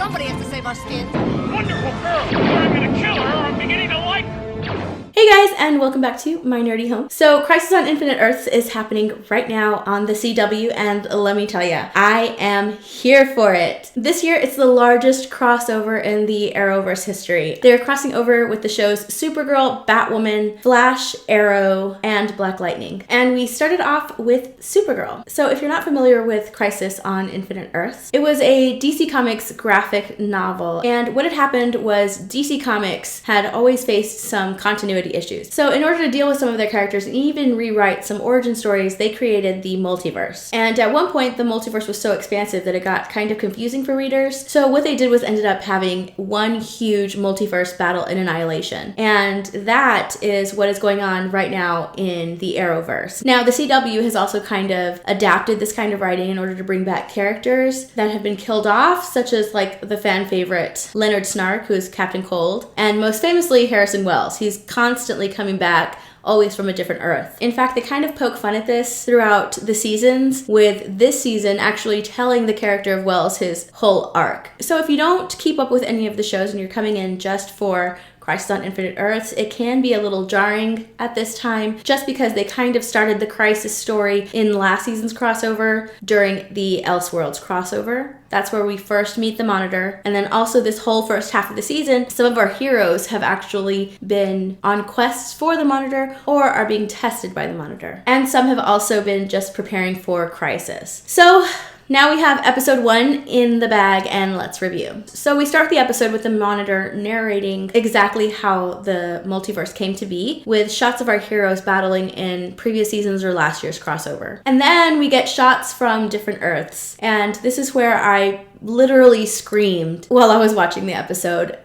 Somebody has to save our skins. Wonderful girl! I'm gonna kill her or I'm beginning to like her! Hey guys, and welcome back to My Nerdy Home. So, Crisis on Infinite Earths is happening right now on the CW, and let me tell ya, I am here for it. This year, it's the largest crossover in the Arrowverse history. They're crossing over with the shows Supergirl, Batwoman, Flash, Arrow, and Black Lightning. And we started off with Supergirl. So, if you're not familiar with Crisis on Infinite Earths, it was a DC Comics graphic novel, and what had happened was DC Comics had always faced some continuity issues. So in order to deal with some of their characters and even rewrite some origin stories, they created the multiverse. And at one point, the multiverse was so expansive that it got kind of confusing for readers. So what they did was ended up having one huge multiverse battle in Annihilation. And that is what is going on right now in the Arrowverse. Now, the CW has also kind of adapted this kind of writing in order to bring back characters that have been killed off, such as like the fan favorite Leonard Snark, who is Captain Cold, and most famously Harrison Wells. He's constantly coming back, always from a different Earth. In fact, they kind of poke fun at this throughout the seasons, with this season actually telling the character of Wells his whole arc. So if you don't keep up with any of the shows and you're coming in just for Crisis on Infinite Earths, it can be a little jarring at this time, just because they kind of started the Crisis story in last season's crossover during the Elseworlds crossover. That's where we first meet the Monitor. And then also this whole first half of the season, some of our heroes have actually been on quests for the Monitor or are being tested by the Monitor. And some have also been just preparing for Crisis. So now we have episode 1 in the bag, and let's review. So we start the episode with the Monitor narrating exactly how the multiverse came to be, with shots of our heroes battling in previous seasons or last year's crossover. And then we get shots from different Earths, and this is where I literally screamed while I was watching the episode.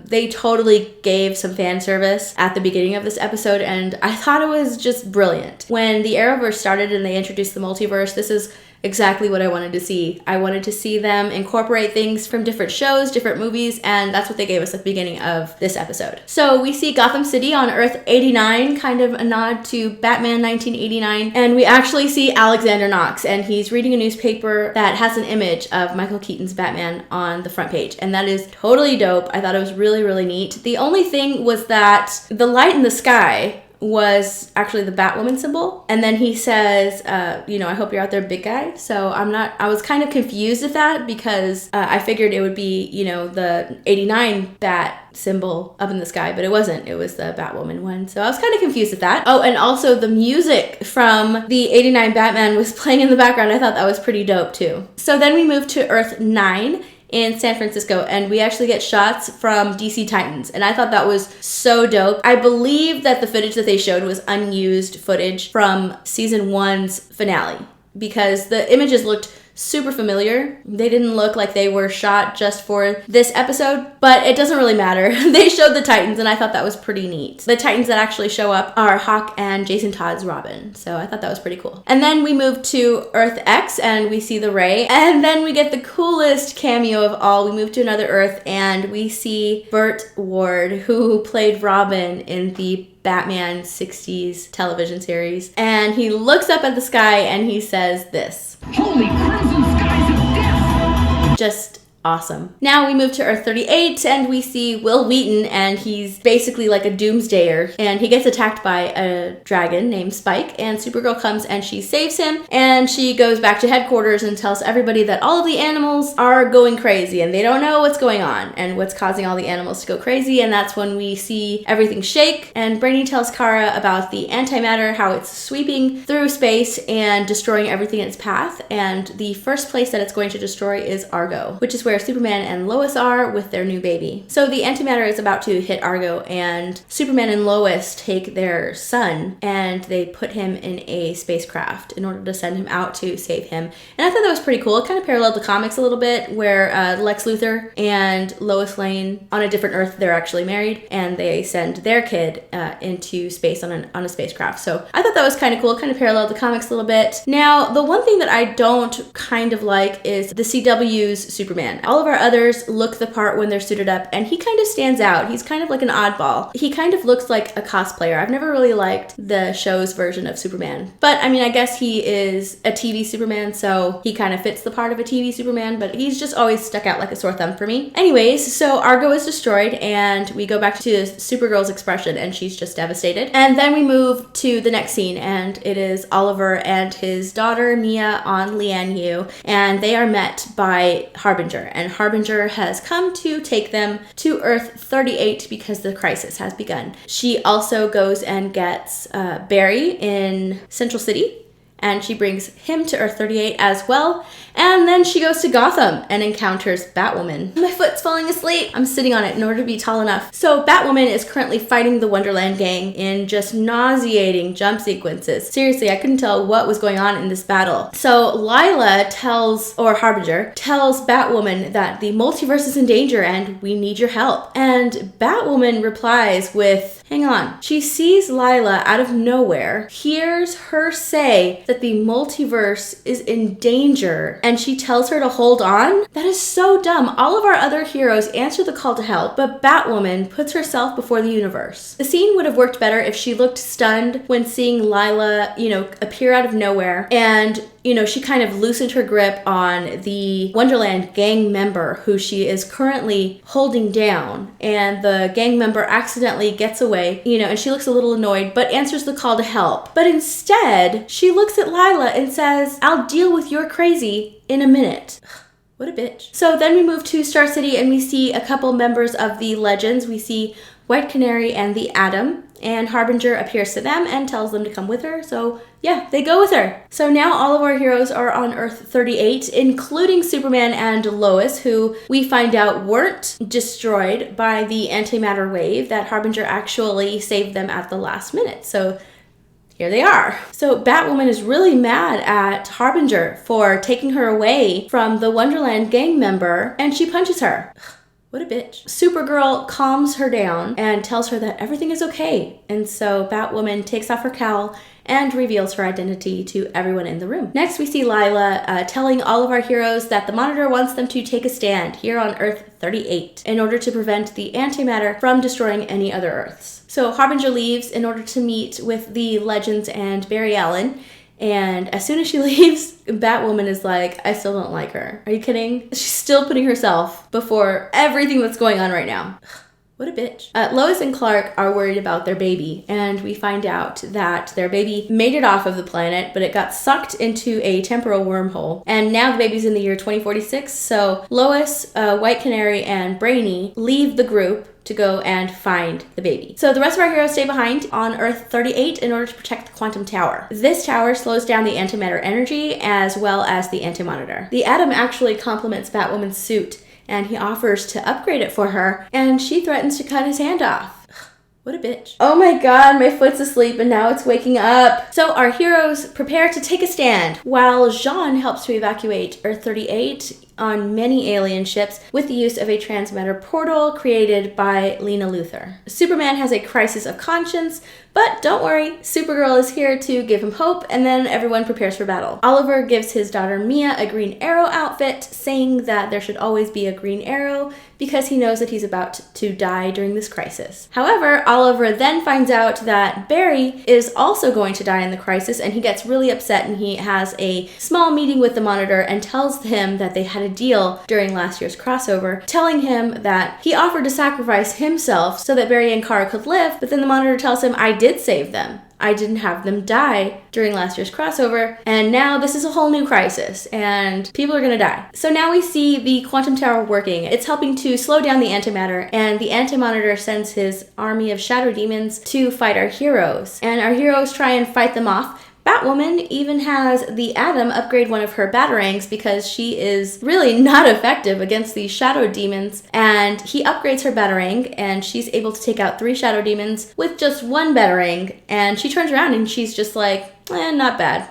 They totally gave some fan service at the beginning of this episode, and I thought it was just brilliant. When the Arrowverse started and they introduced the multiverse, this is exactly what I wanted to see. I wanted to see them incorporate things from different shows, different movies, and that's what they gave us at the beginning of this episode. So we see Gotham City on Earth 89, kind of a nod to Batman 1989, and we actually see Alexander Knox, and he's reading a newspaper that has an image of Michael Keaton's Batman on the front page, and that is totally dope. I thought it was really, really neat. The only thing was that the light in the sky was actually the Batwoman symbol. And then he says, I hope you're out there, big guy. So I was kind of confused at that, because I figured it would be, the 89 bat symbol up in the sky, but it wasn't. It was the Batwoman one. So I was kind of confused at that. Oh, and also the music from the 89 Batman was playing in the background. I thought that was pretty dope too. So then we moved to Earth 9 in San Francisco, and we actually get shots from DC Titans, and I thought that was so dope. I believe that the footage that they showed was unused footage from season 1's finale, because the images looked super familiar. They didn't look like they were shot just for this episode, but it doesn't really matter. They showed the Titans, and I thought that was pretty neat. The Titans that actually show up are Hawk and Jason Todd's Robin, so I thought that was pretty cool. And then we move to Earth X, and we see the Ray, and then we get the coolest cameo of all. We move to another Earth, and we see Burt Ward, who played Robin in the Batman 60s television series, and he looks up at the sky and he says this: Holy crimson skies of death! Just awesome. Now we move to Earth 38, and we see Will Wheaton, and he's basically like a doomsdayer, and he gets attacked by a dragon named Spike, and Supergirl comes and she saves him, and she goes back to headquarters and tells everybody that all of the animals are going crazy and they don't know what's going on and what's causing all the animals to go crazy. And that's when we see everything shake, and Brainy tells Kara about the antimatter, how it's sweeping through space and destroying everything in its path, and the first place that it's going to destroy is Argo, which is where Superman and Lois are with their new baby. So the antimatter is about to hit Argo, and Superman and Lois take their son and they put him in a spacecraft in order to send him out to save him. And I thought that was pretty cool. It kind of paralleled the comics a little bit, where Lex Luthor and Lois Lane, on a different Earth, they're actually married, and they send their kid into space on a spacecraft. So I thought that was kind of cool. It kind of paralleled the comics a little bit. Now, the one thing that I don't kind of like is the CW's Superman. Superman. All of our others look the part when they're suited up, and he kind of stands out. He's kind of like an oddball. He kind of looks like a cosplayer. I've never really liked the show's version of Superman. But I mean, I guess he is a TV Superman, so he kind of fits the part of a TV Superman, but he's just always stuck out like a sore thumb for me. Anyways, so Argo is destroyed, and we go back to Supergirl's expression, and she's just devastated. And then we move to the next scene, and it is Oliver and his daughter Mia on Lianyu, and they are met by Harbinger, and Harbinger has come to take them to Earth 38 because the crisis has begun. She also goes and gets Barry in Central City, and she brings him to Earth 38 as well. And then she goes to Gotham and encounters Batwoman. My foot's falling asleep. I'm sitting on it in order to be tall enough. So Batwoman is currently fighting the Wonderland gang in just nauseating jump sequences. Seriously, I couldn't tell what was going on in this battle. So Harbinger tells Batwoman that the multiverse is in danger and we need your help. And Batwoman replies with, hang on. She sees Lila out of nowhere, hears her say that the multiverse is in danger, and she tells her to hold on? That is so dumb. All of our other heroes answer the call to help, but Batwoman puts herself before the universe. The scene would have worked better if she looked stunned when seeing Lila, appear out of nowhere, and she kind of loosened her grip on the Wonderland gang member who she is currently holding down, and the gang member accidentally gets away, and she looks a little annoyed, but answers the call to help. But instead, she looks at Lila and says, I'll deal with your crazy in a minute. What a bitch. So then we move to Star City, and we see a couple members of the Legends. We see White Canary and the Atom, and Harbinger appears to them and tells them to come with her. So yeah, they go with her. So now all of our heroes are on Earth 38, including Superman and Lois, who we find out weren't destroyed by the antimatter wave, that Harbinger actually saved them at the last minute. So here they are. So Batwoman is really mad at Harbinger for taking her away from the Wonderland gang member, and she punches her. What a bitch. Supergirl calms her down and tells her that everything is okay. And so Batwoman takes off her cowl and reveals her identity to everyone in the room. Next, we see Lila telling all of our heroes that the Monitor wants them to take a stand here on Earth 38 in order to prevent the antimatter from destroying any other Earths. So Harbinger leaves in order to meet with the Legends and Barry Allen. And as soon as she leaves, Batwoman is like, I still don't like her. Are you kidding? She's still putting herself before everything that's going on right now. What a bitch. Lois and Clark are worried about their baby, and we find out that their baby made it off of the planet, but it got sucked into a temporal wormhole. And now the baby's in the year 2046, so Lois, White Canary, and Brainy leave the group to go and find the baby. So the rest of our heroes stay behind on Earth 38 in order to protect the quantum tower. This tower slows down the antimatter energy as well as the anti-monitor. The Atom actually compliments Batwoman's suit, and he offers to upgrade it for her, and she threatens to cut his hand off. What a bitch. Oh my god, my foot's asleep and now it's waking up. So our heroes prepare to take a stand while Jean helps to evacuate Earth 38 on many alien ships with the use of a transmitter portal created by Lena Luthor. Superman has a crisis of conscience, but don't worry, Supergirl is here to give him hope, and then everyone prepares for battle. Oliver gives his daughter Mia a Green Arrow outfit, saying that there should always be a Green Arrow because he knows that he's about to die during this crisis. However, Oliver then finds out that Barry is also going to die in the crisis, and he gets really upset, and he has a small meeting with the Monitor and tells him that they had a deal during last year's crossover, telling him that he offered to sacrifice himself so that Barry and Kara could live, but then the Monitor tells him, I did save them. I didn't have them die during last year's crossover, and now this is a whole new crisis, and people are gonna die. So now we see the quantum tower working. It's helping to slow down the antimatter, and the Anti-Monitor sends his army of shadow demons to fight our heroes. And our heroes try and fight them off. Batwoman even has the Atom upgrade one of her batarangs because she is really not effective against these shadow demons, and he upgrades her batarang and she's able to take out 3 shadow demons with just 1 batarang, and she turns around and she's just like, not bad.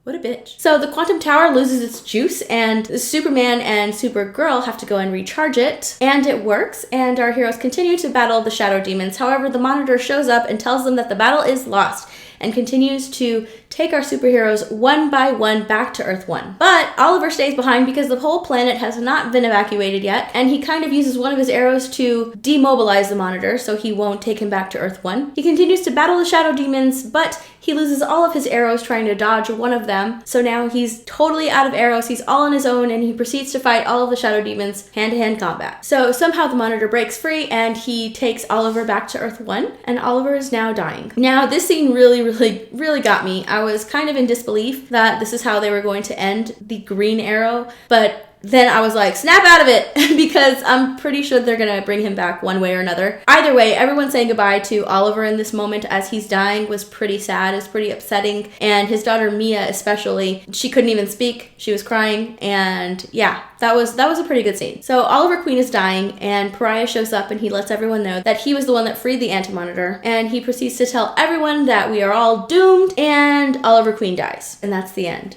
What a bitch. So the quantum tower loses its juice, and Superman and Supergirl have to go and recharge it, and it works, and our heroes continue to battle the shadow demons. However, the Monitor shows up and tells them that the battle is lost and continues to take our superheroes one by one back to Earth 1. But Oliver stays behind because the whole planet has not been evacuated yet, and he kind of uses one of his arrows to demobilize the Monitor so he won't take him back to Earth 1. He continues to battle the shadow demons, but he loses all of his arrows trying to dodge one of them, so now he's totally out of arrows, he's all on his own, and he proceeds to fight all of the shadow demons hand-to-hand combat. So somehow the Monitor breaks free, and he takes Oliver back to Earth 1, and Oliver is now dying. Now, this scene really got me. I was kind of in disbelief that this is how they were going to end the Green Arrow, but then I was like, snap out of it, because I'm pretty sure they're gonna bring him back one way or another. Either way, everyone saying goodbye to Oliver in this moment as he's dying was pretty sad, it's pretty upsetting, and his daughter Mia especially, she couldn't even speak, she was crying, and yeah, that was a pretty good scene. So Oliver Queen is dying, and Pariah shows up and he lets everyone know that he was the one that freed the Anti-Monitor, and he proceeds to tell everyone that we are all doomed, and Oliver Queen dies. And that's the end.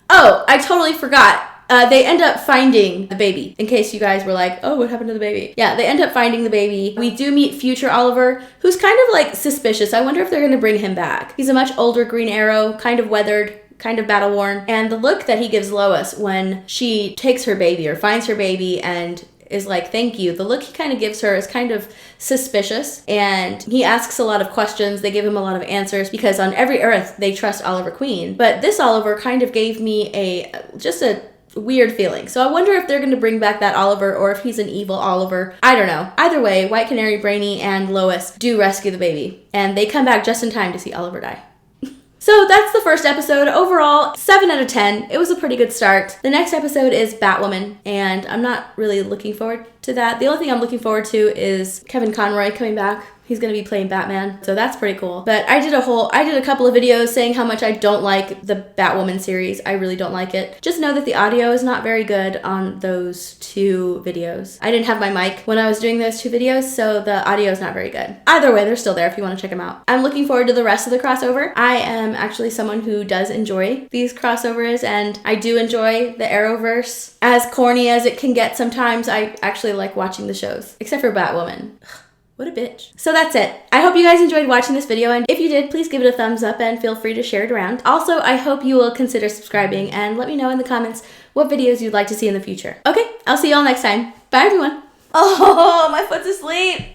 Oh, I totally forgot. They end up finding the baby, in case you guys were like, oh, what happened to the baby? Yeah, they end up finding the baby. We do meet future Oliver, who's kind of like suspicious. I wonder if they're gonna bring him back. He's a much older Green Arrow, kind of weathered, kind of battle worn, and the look that he gives Lois when she takes her baby or finds her baby and is like, thank you. The look he kind of gives her is kind of suspicious, and he asks a lot of questions. They give him a lot of answers because on every Earth they trust Oliver Queen. But this Oliver kind of gave me just a weird feeling. So I wonder if they're going to bring back that Oliver or if he's an evil Oliver. I don't know. Either way, White Canary, Brainy, and Lois do rescue the baby, and they come back just in time to see Oliver die. So that's the first episode. Overall, 7 out of 10. It was a pretty good start. The next episode is Batwoman, and I'm not really looking forward to that. The only thing I'm looking forward to is Kevin Conroy coming back. He's going to be playing Batman, so that's pretty cool. But I did a couple of videos saying how much I don't like the Batwoman series. I really don't like it. Just know that the audio is not very good on those 2 videos. I didn't have my mic when I was doing those 2 videos, so the audio is not very good. Either way, they're still there if you want to check them out. I'm looking forward to the rest of the crossover. I am actually someone who does enjoy these crossovers, and I do enjoy the Arrowverse. As corny as it can get sometimes, I actually like watching the shows. Except for Batwoman. What a bitch. So that's it. I hope you guys enjoyed watching this video, and if you did, please give it a thumbs up and feel free to share it around. Also, I hope you will consider subscribing and let me know in the comments what videos you'd like to see in the future. Okay, I'll see you all next time. Bye, everyone. Oh, my foot's asleep.